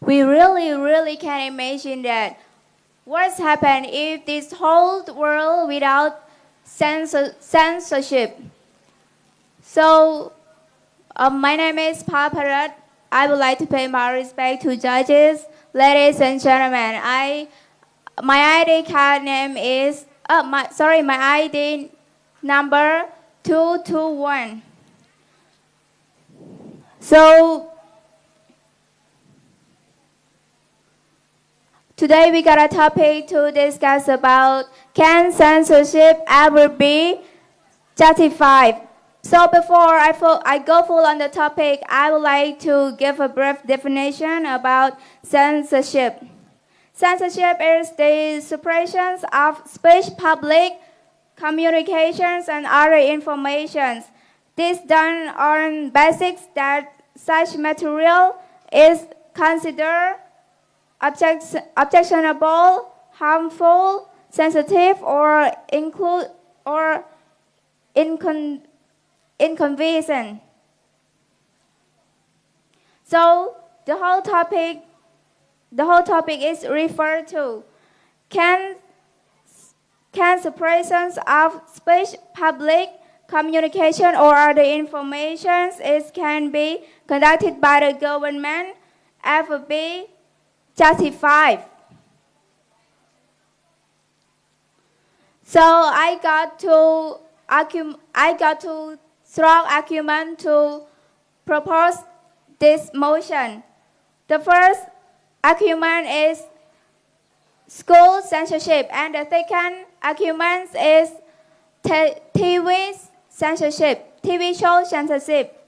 We really can imagine that what's happened if this whole world without censorship. So, my name is Paparat. I would like to pay my respect to judges, ladies and gentlemen. My ID card name is my ID number 221. So today we got a topic to discuss about can censorship ever be justified? So before I go full on the topic, I would like to give a brief definition about censorship. Censorship is the suppression of speech, public communications, and other information. This done on basics that such material is considered objectionable, harmful, sensitive, or inconvenient. So the whole topic is referred to can suppressions of speech, public communication, or other information can be conducted by the government ever be justified. So I got to strong argument to propose this motion. The first argument is school censorship, and the second argument is TV censorship, TV show censorship.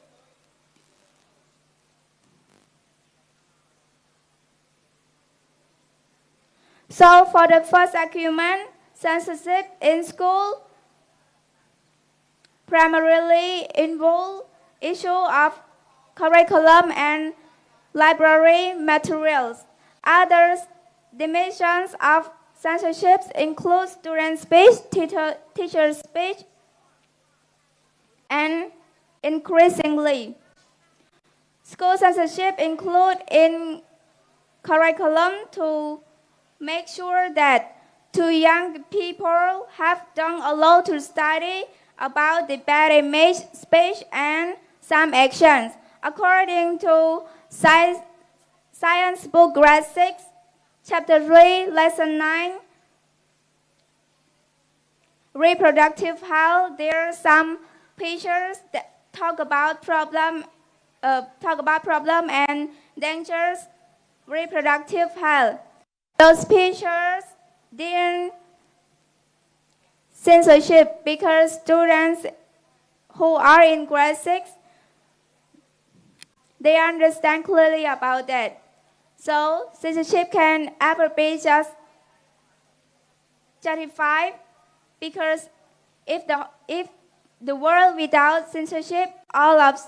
So for the first argument, censorship in school primarily involve issue of curriculum and library materials. Other dimensions of censorship include student speech, teacher speech, and increasingly, school censorship include in curriculum to make sure that two young people have done a lot to study about the bad image, speech, and some actions. According to Science Book Grade 6, Chapter 3, Lesson 9, Reproductive Health, there are some pictures that talk about problem and dangers reproductive health. Those pictures didn't censorship because students who are in grade 6, they understand clearly about that. So censorship can ever be just justified because if the world without censorship, all of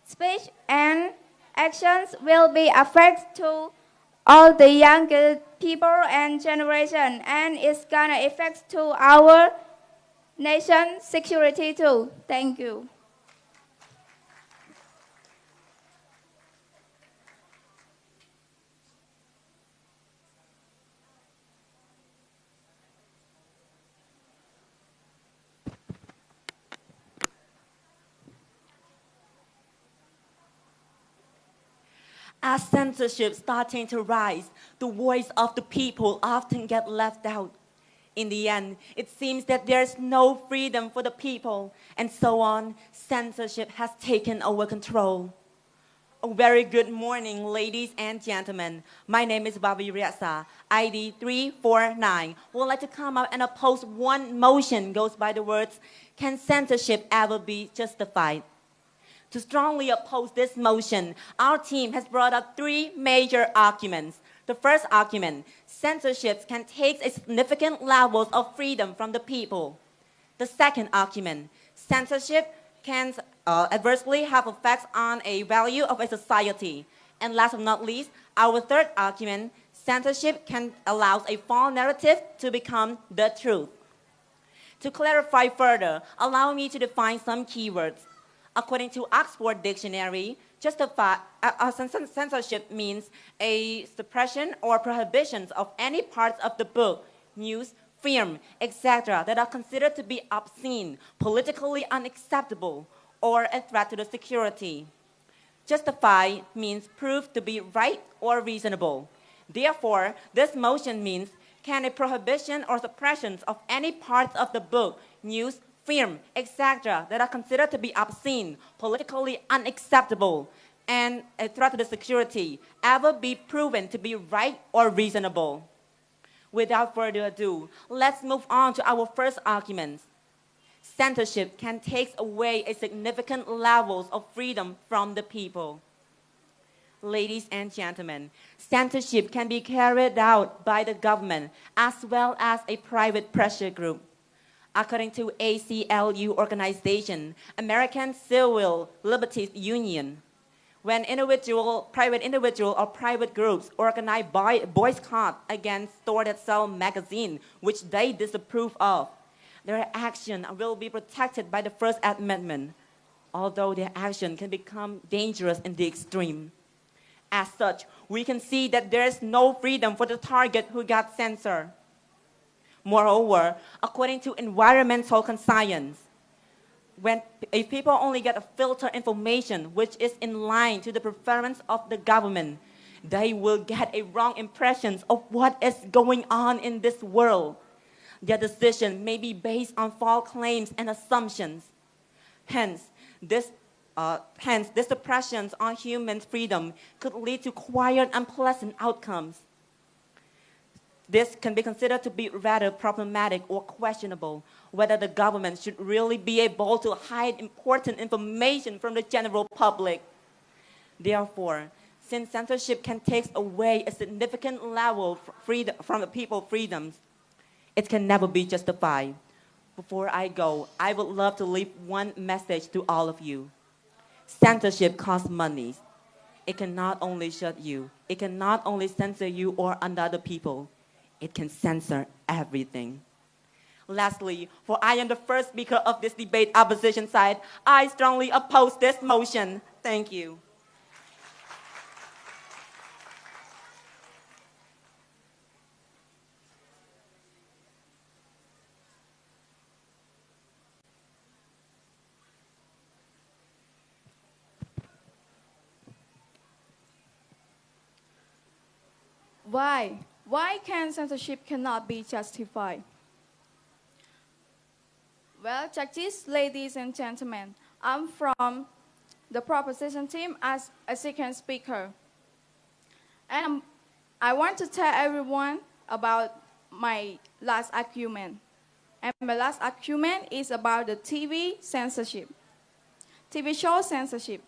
speech and actions will be affected to all the younger people and generation, and it's gonna affect to our nation's security too. Thank you. As censorship starting to rise, the voice of the people often get left out. In the end, it seems that there's no freedom for the people, and so on, censorship has taken over control. A very good morning, ladies and gentlemen. My name is Babi Riasa, ID 349. Would like to come up and oppose one motion goes by the words, can censorship ever be justified? To strongly oppose this motion, our team has brought up three major arguments. The first argument, censorship can take a significant levels of freedom from the people. The second argument, censorship can adversely have effects on a value of a society. And last but not least, our third argument, censorship can allow a false narrative to become the truth. To clarify further, allow me to define some keywords. According to Oxford Dictionary, Censorship means a suppression or prohibition of any parts of the book, news, film, etc. that are considered to be obscene, politically unacceptable, or a threat to the security. Justify means prove to be right or reasonable. Therefore, this motion means can a prohibition or suppression of any parts of the book, news, film, etc. that are considered to be obscene, politically unacceptable, and a threat to the security ever be proven to be right or reasonable? Without further ado, let's move on to our first argument. Censorship can take away a significant levels of freedom from the people. Ladies and gentlemen, censorship can be carried out by the government as well as a private pressure group. According to ACLU organization, American Civil Liberties Union, when private individual or private groups organize boycott against store that sell magazine, which they disapprove of, their action will be protected by the First Amendment, although their action can become dangerous in the extreme. As such, we can see that there is no freedom for the target who got censored. Moreover, according to environmental conscience, if people only get a filtered information which is in line to the preference of the government, they will get a wrong impression of what is going on in this world. Their decision may be based on false claims and assumptions. Hence, this suppressions on human freedom could lead to quite unpleasant outcomes. This can be considered to be rather problematic or questionable, whether the government should really be able to hide important information from the general public. Therefore, since censorship can take away a significant level from the people's freedoms, it can never be justified. Before I go, I would love to leave one message to all of you. Censorship costs money. It can not only shut you, it can not only censor you or other people, it can censor everything. Lastly, for I am the first speaker of this debate opposition side, I strongly oppose this motion. Thank you. Why? Why can censorship cannot be justified? Well, judges, ladies and gentlemen, I'm from the proposition team as a second speaker. And I want to tell everyone about my last argument. And my last argument is about the TV censorship. TV show censorship.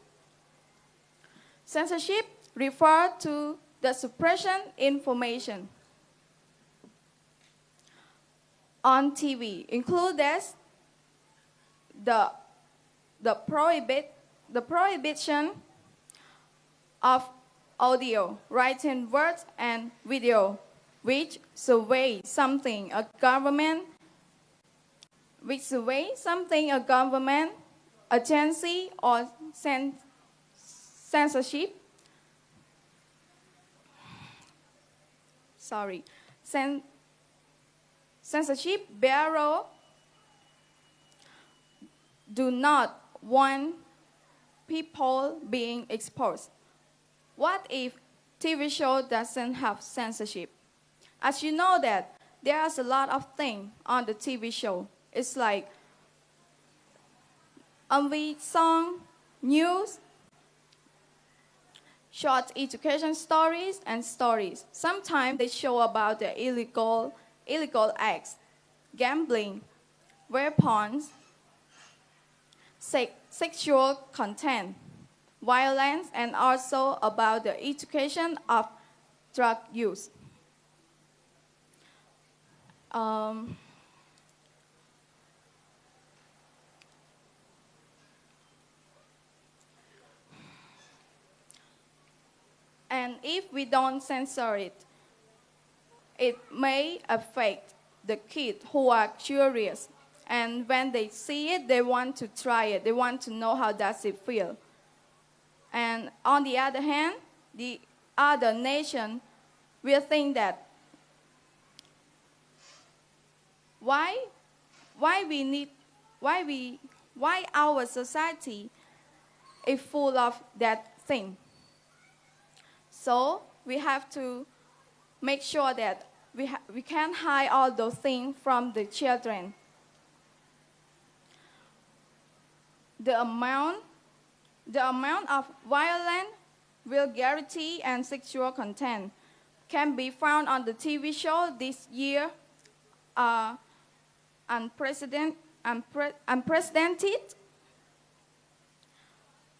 Censorship refers to the suppression information on TV, including the prohibition of audio, written words, and video, which survey something a government agency or censorship. Censorship Bureau do not want people being exposed. What if TV show doesn't have censorship? As you know that there's a lot of things on the TV show. It's like MV, song, news, short education stories, and stories. Sometimes they show about the illegal acts, gambling, weapons, sexual content, violence, and also about the education of drug use. And if we don't censor it, it may affect the kids who are curious. And when they see it, they want to try it. They want to know how does it feel. And on the other hand, the other nation will think that why our society is full of that thing. So we have to make sure that we can hide all those things from the children. The amount of violent, vulgarity, and sexual content can be found on the TV show this year, unprecedented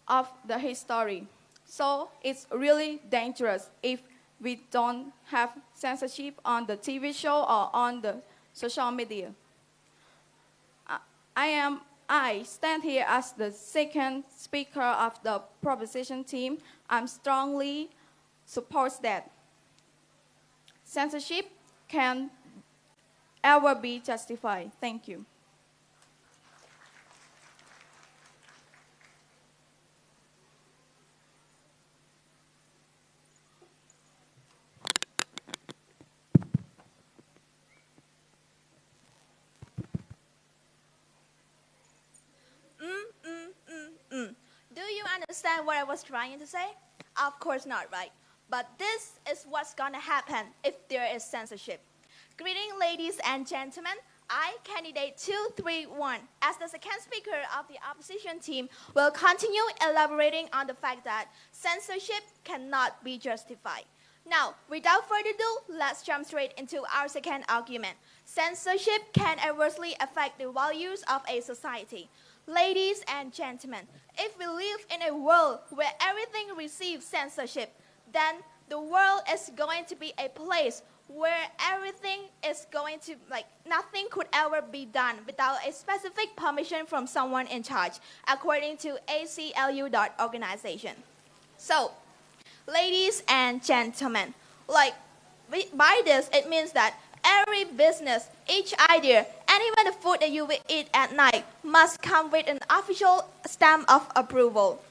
of the history. So it's really dangerous if we don't have censorship on the TV show or on the social media. I stand here as the second speaker of the proposition team. I strongly support that censorship can ever be justified. Thank you. Do you understand what I was trying to say? Of course not, right? But this is what's gonna happen if there is censorship. Greeting, ladies and gentlemen. I, candidate 231, as the second speaker of the opposition team, will continue elaborating on the fact that censorship cannot be justified. Now, without further ado, let's jump straight into our second argument. Censorship can adversely affect the values of a society. Ladies and gentlemen, if we live in a world where everything receives censorship, then the world is going to be a place where everything is going to, nothing could ever be done without a specific permission from someone in charge, according to ACLU.organization. So, ladies and gentlemen, by this, it means that every business, each idea, and even the food that you will eat at night must come with an official stamp of approval.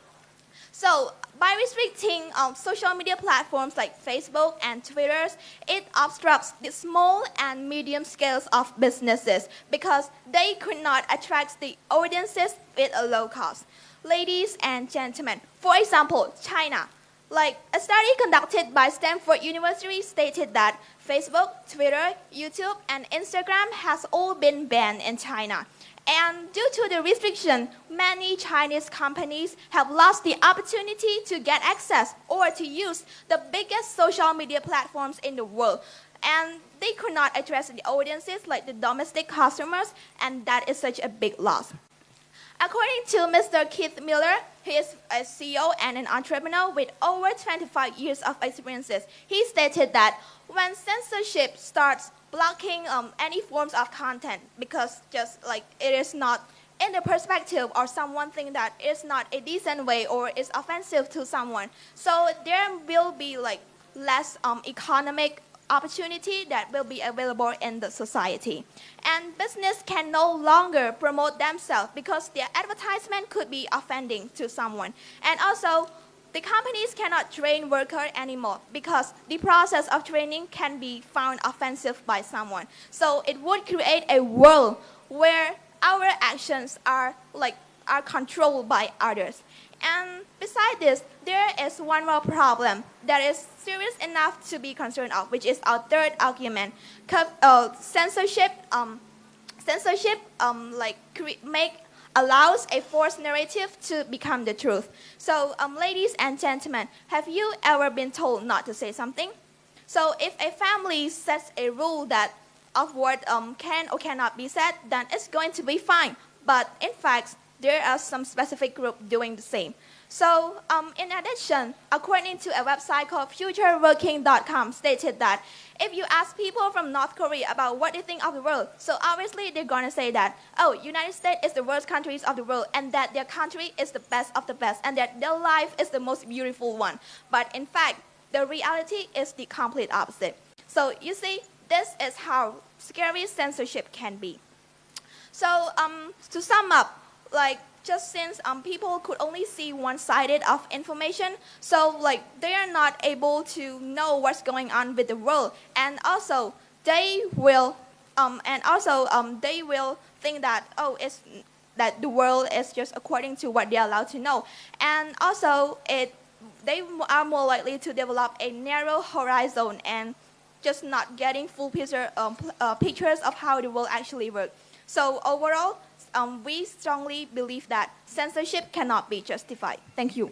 So, by restricting social media platforms like Facebook and Twitter, it obstructs the small and medium scales of businesses because they could not attract the audiences with a low cost. Ladies and gentlemen, for example, China. A study conducted by Stanford University stated that Facebook, Twitter, YouTube, and Instagram has all been banned in China. And due to the restriction, many Chinese companies have lost the opportunity to get access or to use the biggest social media platforms in the world. And they could not address the audiences like the domestic customers, and that is such a big loss. According to Mr. Keith Miller, he is a CEO and an entrepreneur with over 25 years of experiences. He stated that when censorship starts blocking any forms of content because it is not in the perspective or someone think that it's not a decent way or is offensive to someone, so there will be less economic opportunity that will be available in the society. And business can no longer promote themselves because their advertisement could be offending to someone. And also, the companies cannot train workers anymore because the process of training can be found offensive by someone. So it would create a world where our actions are controlled by others. And besides this, there is one more problem that is serious enough to be concerned of, which is our third argument. Censorship allows a false narrative to become the truth. So, ladies and gentlemen, have you ever been told not to say something? So, if a family sets a rule that of what can or cannot be said, then it's going to be fine. But in fact, there are some specific groups doing the same. So, in addition, according to a website called futureworking.com, stated that if you ask people from North Korea about what they think of the world, so obviously they're going to say that, United States is the worst countries of the world, and that their country is the best of the best, and that their life is the most beautiful one. But in fact, the reality is the complete opposite. So, you see, this is how scary censorship can be. So, to sum up, just since people could only see one-sided of information, so like they are not able to know what's going on with the world, and also they will they will think that, oh, it's that the world is just according to what they're allowed to know, and also they are more likely to develop a narrow horizon and just not getting full pictures of how the world actually works. So overall, we strongly believe that censorship cannot be justified. Thank you.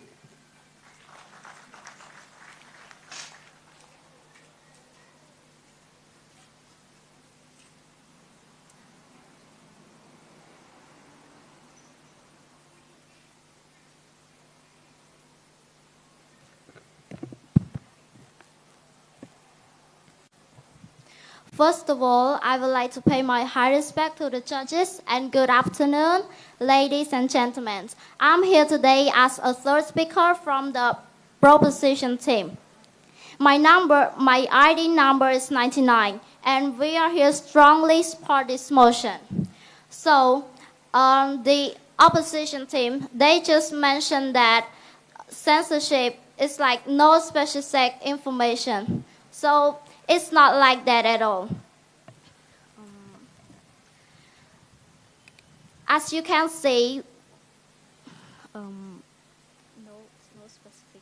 First of all, I would like to pay my high respect to the judges and good afternoon, ladies and gentlemen. I'm here today as a third speaker from the proposition team. My ID number is 99, and we are here strongly support this motion. So, the opposition team, they just mentioned that censorship is like no specific information. So, it's not like that at all. As you can see, no specific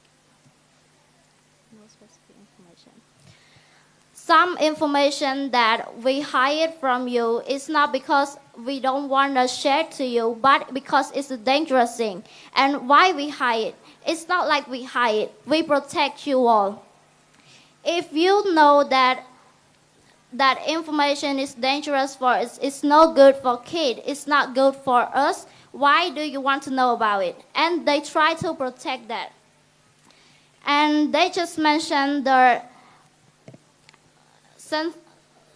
information. Some information that we hide from you is not because we don't want to share to you, but because it's a dangerous thing. And why we hide it? It's not like we hide it. We protect you all. If you know that information is dangerous for us, it's no good for kids, it's not good for us, why do you want to know about it? And they try to protect that. And they just mentioned the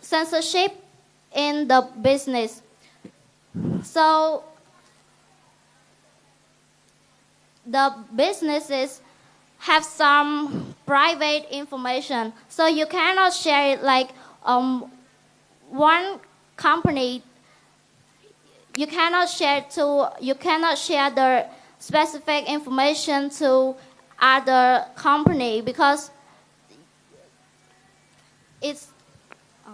censorship in the business. So the businesses have some private information, so you cannot share it like one company. You cannot share the specific information to other company because it's the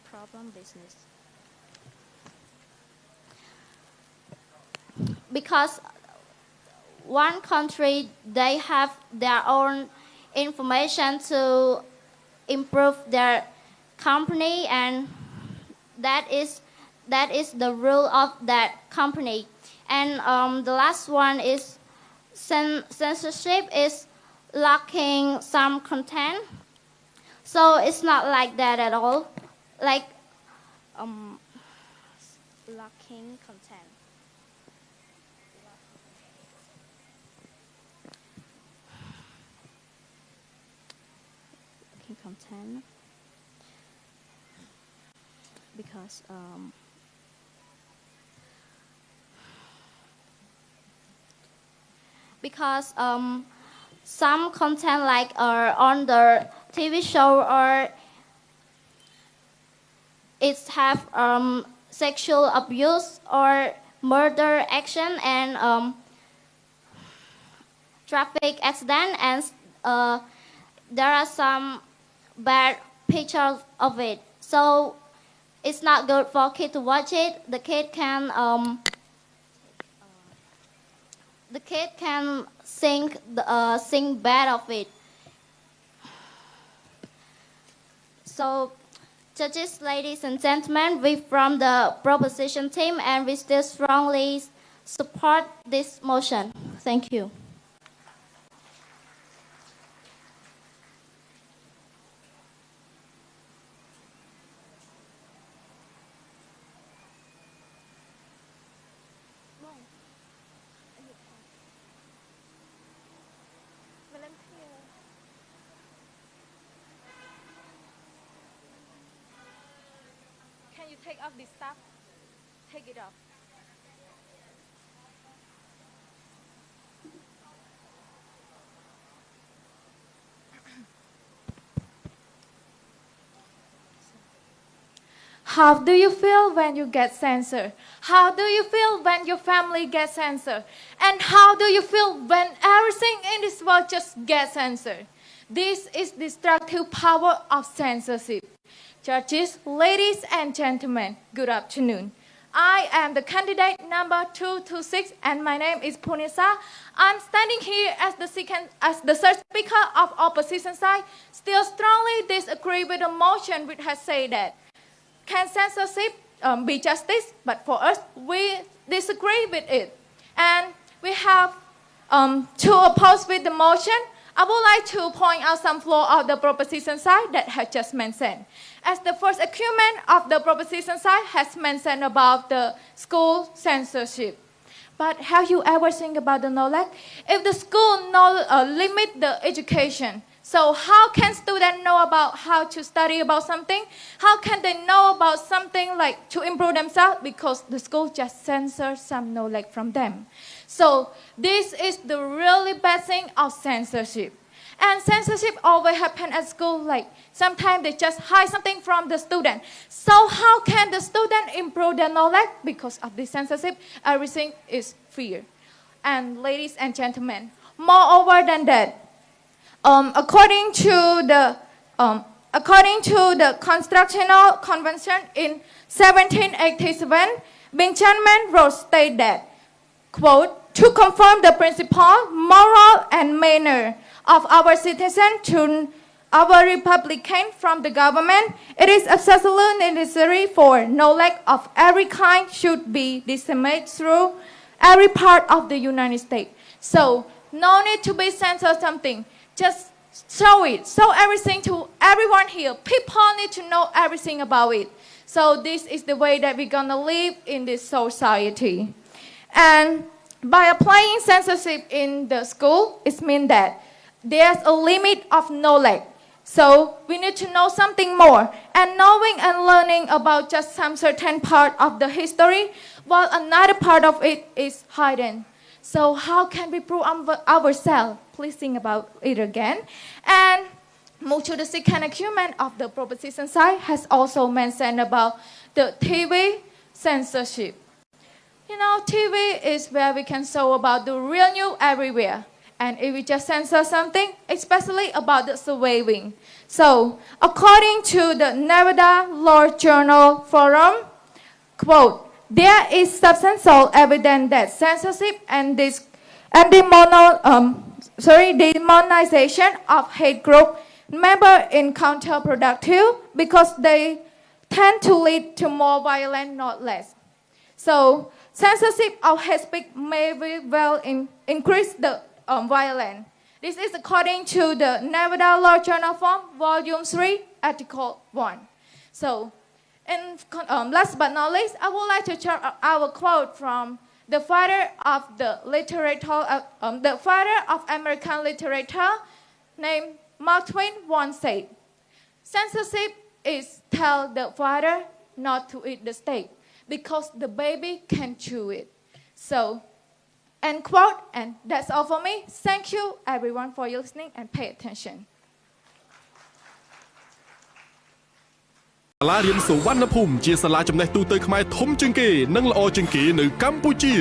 problem business. Because one country, they have their own information to improve their company, and that is the rule of that company. And the last one is censorship is locking some content. So it's not like that at all. Like locking content. Content because some content like on the TV show or it have sexual abuse or murder action and traffic accident, and there are some bad pictures of it. So it's not good for kids to watch it. The kid can think bad of it. So judges, ladies and gentlemen, we from the proposition team, and we still strongly support this motion. Thank you. Can you take off this stuff? Take it off. How do you feel when you get censored? How do you feel when your family gets censored? And how do you feel when everything in this world just gets censored? This is the destructive power of censorship. Judges, ladies and gentlemen, good afternoon. I am the candidate number 226 and my name is Punisa. I'm standing here as the third speaker of opposition side, still strongly disagree with the motion which has said that can censorship be justice, but for us, we disagree with it. And we have to oppose with the motion. I would like to point out some flaws of the proposition side that I just mentioned. As the first argument of the proposition side has mentioned about the school censorship. But have you ever think about the knowledge? If the school limit the education, so how can students know about how to study about something? How can they know about something like to improve themselves? Because the school just censors some knowledge from them. So this is the really bad thing of censorship. And censorship always happen at school, like sometimes they just hide something from the student. So how can the student improve their knowledge? Because of this censorship, everything is fear. And ladies and gentlemen, moreover than that, according to the Constitutional Convention in 1787, Benjamin Rose stated that, quote, to confirm the principle, moral, and manner of our citizens to our Republican from the government, it is absolutely necessary for knowledge of every kind should be disseminated through every part of the United States. So, no need to be censored something. Just show it. Show everything to everyone here. People need to know everything about it. So this is the way that we're going to live in this society. And by applying censorship in the school, it means that there's a limit of knowledge. So we need to know something more. And knowing and learning about just some certain part of the history, while another part of it is hidden. So how can we prove ourselves? Please think about it again. And move to the second argument of the proposition side has also mentioned about the TV censorship. You know, TV is where we can show about the real news everywhere. And if we just censor something, especially about the surveying. So, according to the Nevada Law Journal Forum, quote, there is substantial evidence that censorship and demonization of hate group members is counterproductive because they tend to lead to more violence, not less. So, censorship of hate speech may well increase the violence. This is according to the Nevada Law Journal Forum, Volume 3, Article 1. So, and last but not least, I would like to share our quote from the father of the literature, the father of American literature, named Mark Twain, once said, "Censorship is tell the father not to eat the steak because the baby can chew it." So, end quote, and that's all for me. Thank you, everyone, for your listening and pay attention. សាលារៀនសុវណ្ណភូមិជាសាលាចំណេះទូទៅខ្មែរធំជាងគេនិងល្អជាងគេនៅកម្ពុជា